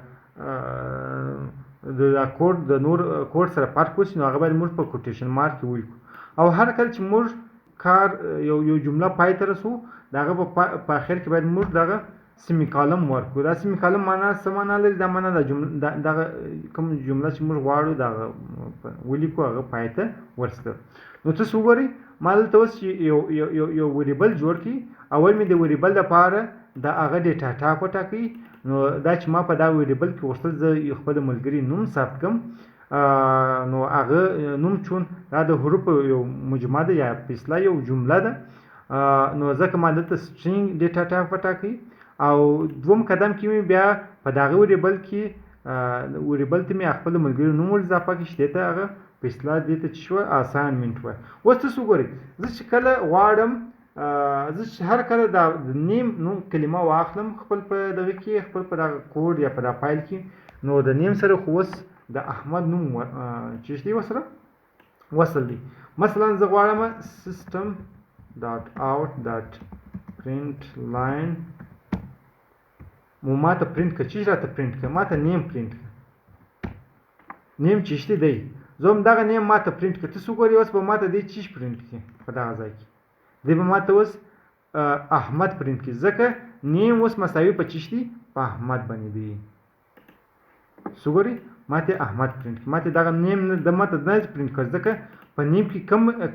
د کوډ د نور کوډ سره فرق وشي نو هغه باید موږ په کوټیشن مارک کې ولیکو او هر کله چې موږ کار یو جمله پای ته رسو دغه په اخر کې باید موږ دغه سیمی کالم ورکړو دا سیمی کالم معنا څه معنا لري دا معنا دغه کوم جمله چې موږ غواړو دغه ولیکو هغه پای ته ورسکړو نو تاسو وګورئ ما دلته اوس یو ویریبل جوړ کړي اول مې د ویریبل لپاره د هغه ډیټا ټایپ وټاکئ نو دا چې ما په دا ویریبل کې غوښتل زه خپل ملګري نوم ثبت کړم نو هغه نوم چون دا د حروفو یو مجموعه ده یا فیصله یو جمله ده نو ځکه ما دلته سټرینګ ډیټا ټایپ وټاکئ او دوم قدم کې مې بیا په دغه ویریبل کې ویریبل ته مې خپل ملګري نوم ور اضافه کړي چې دې ته هغه فیصله دې ته چې شوه اساینمنټ وایي اوس تاسو وګورئ زه چې کله غواړم زه هر کله د نیم نوم کلمه واخلم خپل په دغه کې خپل په دغه کوډ یا په دغه فایل کې نو د نیم سره خو اوس د احمد نوم چې دی ورسره وصل دی مثلا زه غواړم system.out.println ما ته پرینټ کړه چې راته پرینټ کړه ما ته نیم پرینټ کړه نیم چې دی زه هم دغه نیم ما ته پرینټ کړه تاسو وګورئ اوس به ما ته دې چیز پرینټ کړي په دغه ځای کې دی به ماته اوس احمد پرینټ کړي ځکه نیم اوس مساوي په چی دي په احمد باندې دی سوګوري ماته احمد پرینټ کړي ماته دغه نیم د ماته نه پرینټ کړ ځکه په نیم کې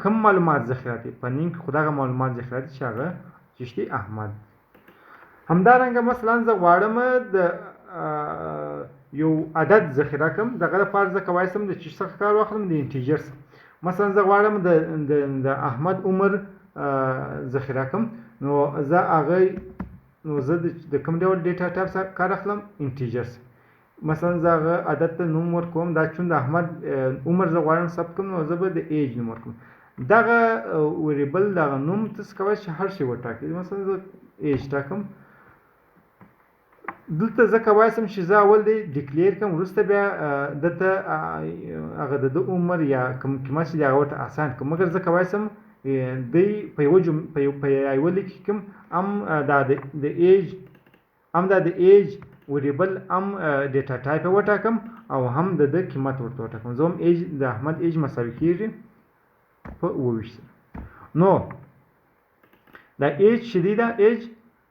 کم معلومات ذخیره دي په نیم کې خو دغه معلومات ذخیره دي چې هغه چی دي احمد همدارنګه مثلا زه غواړم د یو عدد ذخیره کړم دغه لپاره زه کولی شم د چی څخه کار واخلم د انټیجر مثلا زه غواړم د احمد عمر ذخیره کړم نو زه هغه نو زه د کوم ډول ډیټا ټایپ څخه کار اخلم انټیجر مثلا زه هغه عدد ته نوم ورکوم دا چون د احمد عمر زه غواړم ثبت کړم نو زه به د ایج نوم ورکوم دغه ویریبل دغه نوم تاسو کولی شئ هر شی وټاکئ مثلا زه ایج ټاکم دلته زه کولی شم چې زه اول دی ډیکلیر کړم وروسته بیا دته هغه د عمر یا کوم قیمت چې دی هغه ورته اساین کړم مګر زه کولی شم دی په یوه لیک کې کوم هم دا د ایج ویریبل هم ډیټا ټایپ یې وټاکم او هم د قیمت ورته وټاکم زه هم ایج د احمد ایج مساوي کېږي په 28 نو دا ایج چې دی دا ایج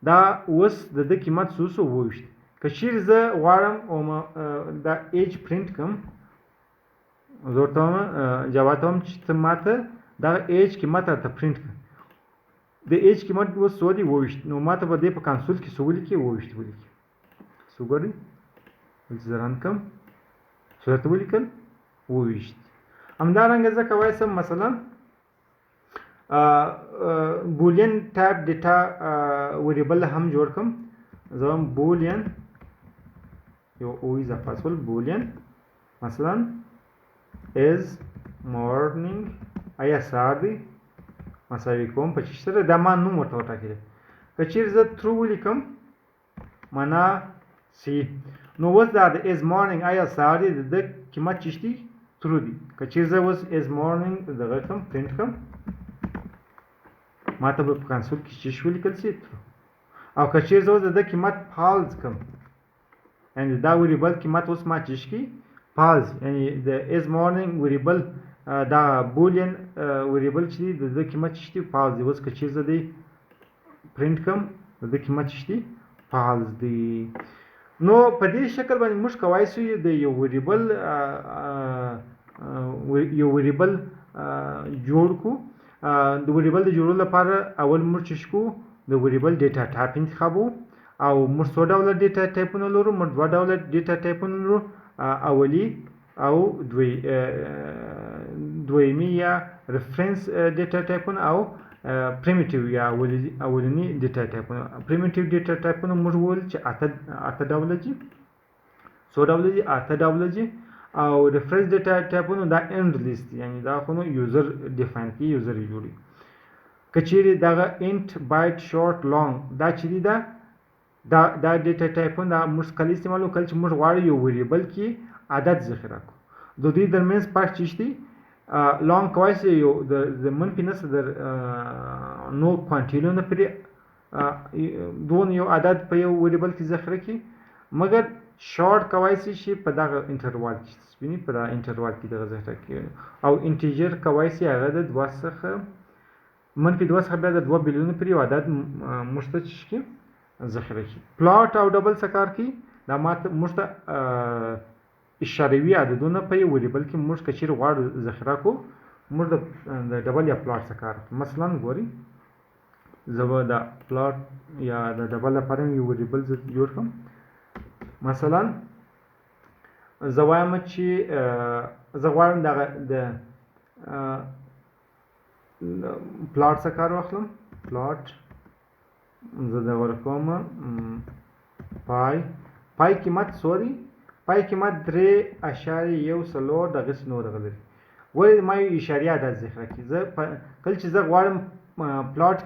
دا اوس د قیمت څو 28 که چیرې زه غواړم دا ایج پرینټ کړم زه ورته وایم جواب ته وایم چې ته ماته دغه ایج قیمت راته پرینټ کړه د ایج قیمت اوس څو دی 28 نو ماته به دې په کنسول کې څه ولیکي 28 ولیکي څه ګورئ دلته زه رن کړم څه راته ولیکل 28 همدارنګه زه کولی شم مثلا بولین ټایپ ډیټا ویریبل هم جوړ کړم زه هم بولین یو او اضافه شول بولین مثلا از مورنینګ آیا سهار دی مساوي کوم په 25 سره دا ما نوم ورته وټاکلی که چیرې زه ترو ولیکم معنا سی نو اوس دا د از مورنینګ آیا سهار دی د قیمت چې دی ترو دی که چیرې زه اوس از مورنینګ دغه کړم پرینټ کړم ماته به په کنسول کې چې ولیکل شي او که چیرې زه اوس د قیمت فالز کړم یعنې دا ویریبل قیمت اوس ما چې کی فالز یعنې د از مورنینګ ویریبل دا بولین ویریبل چې دی د قیمت چې دی فالز دی اوس که چیرې زه دی پرینټ کړم د قیمت چې دی فالز دی نو په دې شکل باندې موږ کولی شو د یو ویریبل جوړ کړو د ویریبل د جوړولو لپاره اول موږ چې شو د ویریبل ډیټا ټایپ انتخابو او موږ څو ډوله ډیټا ټایپونه لرو موږ دوه ډوله ډیټا ټایپونه لرو اولی او دویمي یا ریفرنس ډیټا ټایپونه او پریمیټیو یا اولني ډیټا ټایپونه پریمیټیو ډیټا ټایپونه موږ وویل چې اته ډوله دي څو ډوله دي اته ډوله دي او ریفرنس ډیټا ټایپونه دا اینډ لیست یعنی دا خو نو یوزر ډیفاین کی یوزر یې جوړي که چیرې دغه انټ بایټ شارټ لانګ دا چې دی دا ډیټا ټایپونه دا موږ کله استعمالو کله چې موږ غواړو یو ویریبل کې عدد ذخیره کړو د دوی ترمنځ فرق چې دی لانګ کولی شي یو د منفي نه در نو کوانټیلونه پرې دون یو عدد په یو ویریبل کې ذخیره کړي مګر شارټ کولی شي په دغه انټروال کې سپینې په دغه انټروال کې دغه ذخیره کړي او انټیجر کولی شي هغه د 2 څخه منفي 2 څخه بیا د 2 بیلیونه پرې یو عدد موږ ته چې کړي ذخیره کړي پلاټ او ډبل څه کار کوي دا موږ ته اشاروي عددونه په یو ویریبل کې موږ که چیرې غواړو ذخیره کړو موږ د ډبل یا پلاټ څخه کار مثلا ګورئ زه به د پلاټ یا د ډبل لپاره یو ویریبل جوړ کړم مثلا زه وایم چې زه غواړم د پلاټ څخه کار واخلم پلاټ زه د ورکوم پای قیمت څو دی پای قیمت 3.14 دغسې نور دغه لري ولې ما یو اشاریه عدد ذخیره کړي زه کله چې زه غواړم پلاټ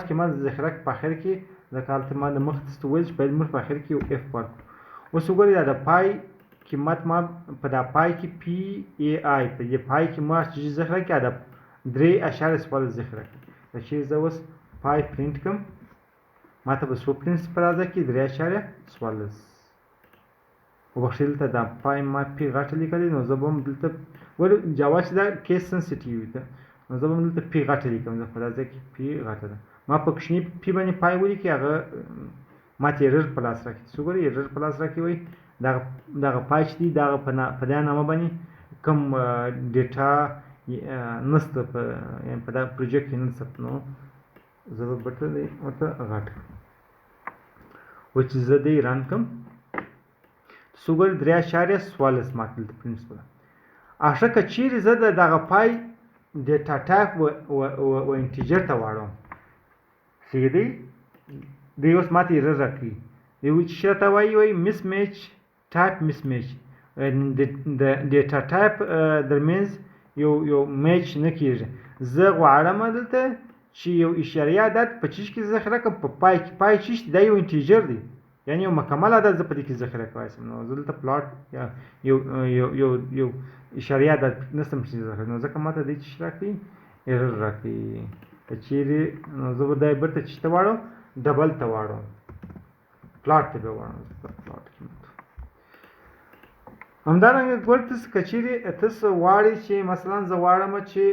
قیمت ذخیره په اخر کې ځکه هلته ما د مخکې ویل چې باید موږ په اخر کې یو اف ورکړو اوس وګورئ دا د پای قیمت ما په دا پای کې پی ای آی په دې پای کې ما چې ذخیره کړي دا 3.14 ذخیره کړي چې زه اوس پای پرینټ کړم ماته به څو پرنسپل راځي کې 3.14 وبخښئ دلته دا پای ما پی غټه لیکلې نو زه به هم دلته ولې جاوا چې دا کیس سنسیټیو ده نو زه به دلته پی غټه لیکم، زه په دا ځای کې پی غټه ده. ما په کوچني پی باندې پای ولیکي، هغه ماته ایرر په لاس راکړي. څه ګورئ ایرر په لاس راکړي وایي دغه پای چې دی دغه په دغه نامه باندې کوم ډیټا نشته، په دغه پروجیکټ کې نشته. نو زه به ورته غټ کړم و چې زه دی رن کړم. څه ګورئ 3.14 ماته دلته پرنټ شوله. اخره که چیرې زه دغه پای ډیټا ټایپ و انټیجر ته واړوم، څه دی دی اوس ماته ایرر راکړي. دی وایي چې څه راته وایي مس میچ ټایپ مس میچ، د ډیټا ټایپ درمنځ یو میچ نه کېږي. زه غواړم دلته چې یو اشاریه عدد په چیش کې ذخیره کړم، په پای کې. پای چیش دی؟ دا یو انټیجر دی، یعنی یو مکمل عدد زه په دې کې ذخیره کولی شم. نو زه دلته پلاټ یا یو اشاریه عدد نشم چې ذخیره، نو ځکه ماته دی چې راکړي ایرر راکړي. که چیرې نو زه به دا بیرته چې ته واړم ډبل ته واړم، پلاټ ته به واړم. پلاټ کې همدارنګه ګور تاسو که چیرې تاسو غواړئ چې مثلا زه غواړم چې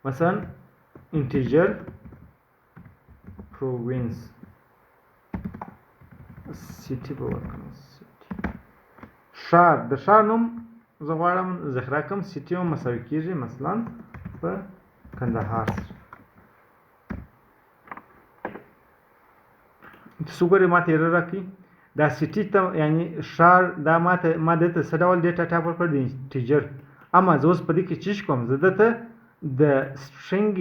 مثلا انټیجر پرووینس سیټي به ورکړم، ښار د ښار نوم زه غواړم ذخیره کړم. سیټي هم مساوي کېږي مثلا په کندهار سره. څه ګورئ ماته ایرر راکړي. دا سیټي ته یعنی ښار دا ما دلته څه ډول ډیټا ټایپ ورکړ د انټیجر، اما زه اوس په دې کې چیش کوم، زه دلته د سټرینګ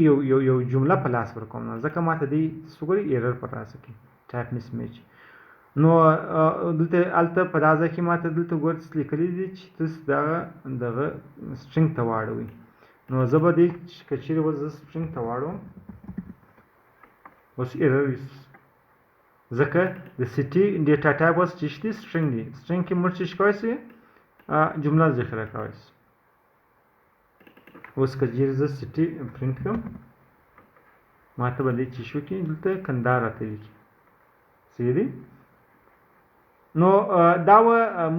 یو جمله په لاس ورکوم، نو ځکه ماته دی څه ګورئ ایرر په راسه کې ټایپ مس میچ. نو دلته هلته په دا ځای کې ماته دلته ګور څه لیکلي دي چې تاسو دغه سټرینګ ته واړوئ. نو زه به دی که چیرې اوس زه سټرینګ ته واړوم اوس ایرر، ځکه د سیټي ډیټا ټایپ اوس چې دی سټرینګ دی. سټرینګ کې موږ چې کولی شي جمله ذخیره کولی شي. اوس که چیرې زه سیټي پرنټ کړم ماته به دی چې شو کې دلته کندهار راته لیکي، څه دی. نو دا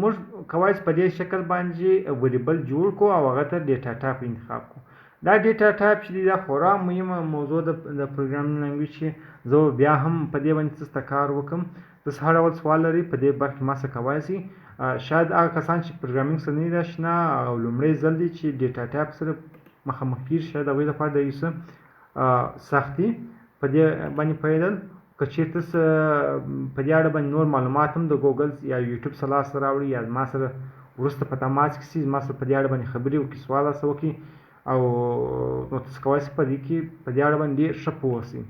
موږ کولی شو په دې شکل باندې ویریبل جوړ کړو او هغه ته ډیټا ټایپ انتخاب کړو. دا ډیټا ټایپ چې دی دا خورا مهمه موضوع ده د پروګرامینګ لنګویج کې. زه بیا هم په دې باندې څه کار وکړم. تاسو هر ډول سوال لرئ په دې برخه کې ما سره کولی شئ. شاید هغه کسان چې پروګرامینګ سره نه دي اشنا او لومړی ځل دی چې ډیټا ټایپ سره مخامخ کېږي، شاید هغوی لپاره د یو څه سختي په دې باندې پیدل. که چېرې تاسو په دې اړه باندې نور معلومات هم د ګوګل یا یوټیوب سره لاسته راوړئ یا ما سره وروسته په تماس کې شئ، ما سره په دې اړه باندې خبرې وکړي، سوال راسره وکړي، او نو تاسو کولی شئ په دې کې په دې اړه باندې ډېر ښه پوه اوسئ.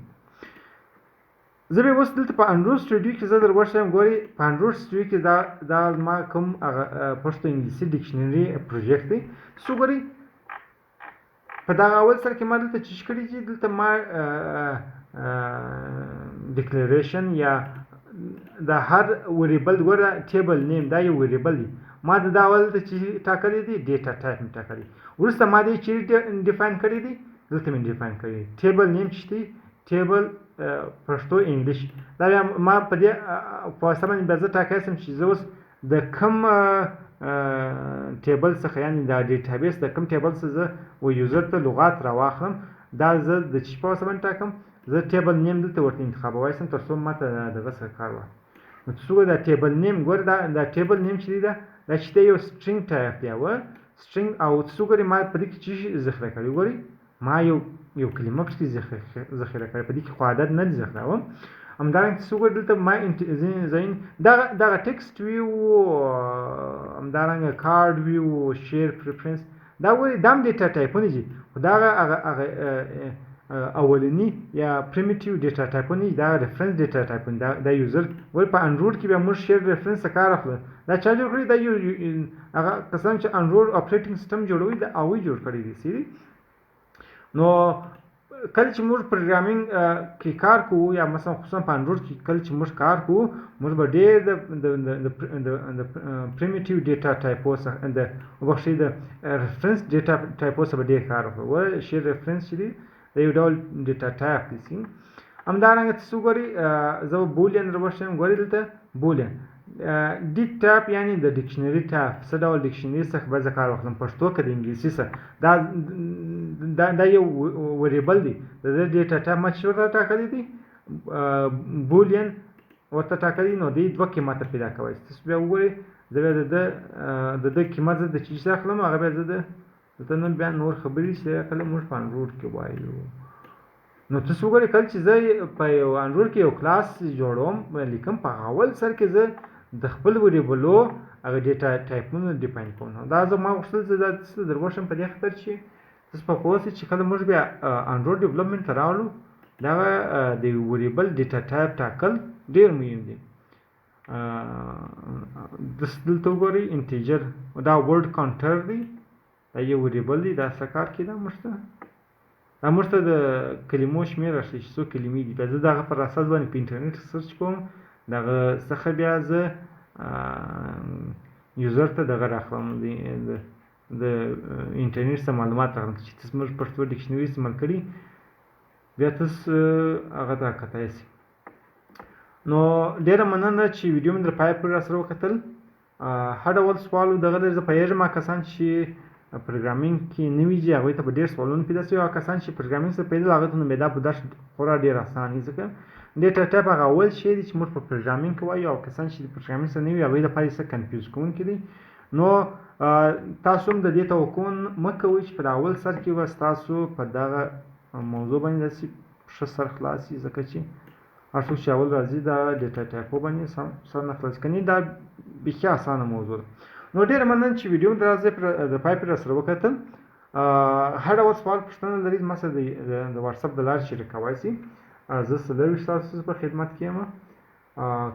زه بیا اوس دلته په انډرویډ سټوډیو کې زه در ورشم. ګورئ په انډرویډ سټوډیو کې دا زما کوم پښتو انګلیسي ډکشنري پروجیکټ دی. څه ګورئ په دغه اول سر کې ما دلته چیش کړي چې دلته ما ډیکلیریشن یا د هر ویریبل ګوره ټیبل نیم دا یو ویریبل دی، ما د اول ته چې ټاکلی دی ډیټا ټایپ مې ټاکلی. وروسته ما دې چیرې ډیفاین کړی دی دلته مې ډیفاین کړی دی. ټیبل نیم چې دی ټیبل پښتو انګلیش، دا بیا ما په دې په واسطه باندې بیا زه ټاکلی شم چې زه اوس د کوم ټیبل څخه یعنې د ډیټابیس د کوم ټیبل څخه زه یوزر ته لغات راواخلم. دا زه د چې په واسطه باندې ټاکم، زه ټیبل نیم دلته ورته انتخابولی شم تر څو ماته دغه سره کار واخلي. نو څه دا ټیبل نیم ګوره دا ټیبل نیم چې دی دا چې دی یو سټرینګ ټایپ دی سټرینګ، او څه ګورئ ما په دې کې چې ذخیره کړي. ګورئ ما یو کلمه پکې ذخیره کړې، په دې کې خو عدد نه دی ذخیروم. همدارنګه څه ګورئ دلته ما ځین دغه ټکسټ وي و، همدارنګه کارډ وي و، شیر پریفرنس، دا ګورئ دا هم ډیټا ټایپونه دي، خو دا هغه اولنی یا پریمیټیو ډیټا ټایپونه دي، دا ریفرنس ډیټا ټایپونه دا یوزر. ګورئ په انډرویډ کې بیا موږ شیر ریفرنس څخه کار اخلو. دا چا جوړ کړي؟ دا یو هغه کسان چې انډرویډ اپریټینګ سیسټم جوړوي دا هغوی جوړ کړي دي. سیدي نو کله چې موږ پروګرامینګ کې کار کوو یا مثلا خصوصا په انډرویډ کې کله چې موږ کار کوو، موږ به ډېر د پریمیټیو ډیټا ټایپو څخه د وبخښئ د ریفرنس ډیټا ټایپو څخه به ډېر کار وکړو. شیر ریفرنس چې دی د یو ډول ډیټا ټایپ دی. همدارنګه څه ګورئ زه بولین راوښیم. ګورئ دلته بولین ډي ټایپ یعنی د ډکشنري ټایپ څه ډول ډکشنري څخه به زه کار واخلم پښتو که د انګلیسي څخه دا یو وریبل دی د ډیټا ټایپ ما چې ورته ټاکلی دی بولین ورته ټاکلی نو دی دوه قیمته پیدا کولی شي تاسو بیا وګورئ زه بیا د ده قیمت زه د چې څه اخلم هغه بیا زه دلته نن بیا نور خبرې چې کله موږ په انډروډ کې وایو نو تاسو وګورئ کله چې زه په یو انډروډ کې یو کلاس جوړوم لیکم په اول سر کې زه د خپل وریبلو هغه ډیټا ټایپونه ډیفاین کوم دا زه ما غوښتل زه دا در وښیم په دې خاطر چې تاسو په پوه شئ چې کله موږ بیا انډروډ ډیولپمنټ ته راغلو دا د یو وریبل ډیټا ټایپ ټاکل ډېر مهم دي دلته وګورئ انټیجر دا ورډ کاونټر دی دا یو وریبل دی دا څه کار کوي دا موږ ته د کلمو شمېر راښیي چې څو کلمې دي بیا زه د هغه پر اساس باندې په انټرنیټ سرچ کوم د هغه څخه بیا زه یوزر ته دغه راخلم د انټرنیټ څخه معلومات راخلم چې تاسو موږ پښتو ډکشنري استعمال کړي بیا تاسو هغه ته راکتای شئ نو ډېره مننه چې ویډیو مې در پای پورې راسره وکتل هر ډول سوال دغه لري زه پوهېږم هغه کسان چې پروګرامینګ کې نوي دي هغوی ته به ډېر سوالونه پیدا شوي هغه کسان چې پروګرامینګ سره پیدا هغوی ته نو دا په درس خورا ډېر اسان دي ځکه ډیټا ټایپ هغه اول شی دی چې موږ په پروګرامینګ کې وایو او کسان چې د پروګرامینګ سره نه وي هغوی لپاره یې څه کنفیوز کوونکی دی نو تاسو هم د دې توقع مه کوئ چې په اول سر کې به ستاسو په دغه موضوع باندې داسې ښه سر خلاص شي ځکه چې هر څوک چې اول راځي دا ډیټا ټایپو باندې سر نه خلاص کوي دا بیخي اسانه موضوع ده نو ډېره مننه چې ویډیو مې د پای پورې راسره وکتل هر ډول سوال پوښتنه لرئ زما سره د واتساپ د لارې شریک کولی شئ زه 40 ستاسو په خدمت کې یم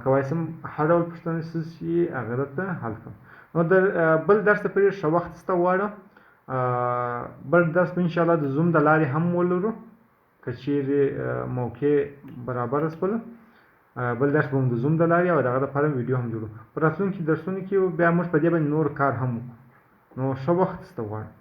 کولی شم هر ډول پوښتنې چې هغه درته حل کړم نو بل درس ته پرې ښه وخت سته غواړم بل درس به انشاءالله د زوم د لارې هم ولرو که چیرې موقع برابره شوله بل درس به هم د زوم د لارې او د هغه دپاره ویډیو هم جوړو په راتلونکي درسونو کې بیا موږ په دې باندې نور کار هم وکړو نو ښه وخت سته غواړم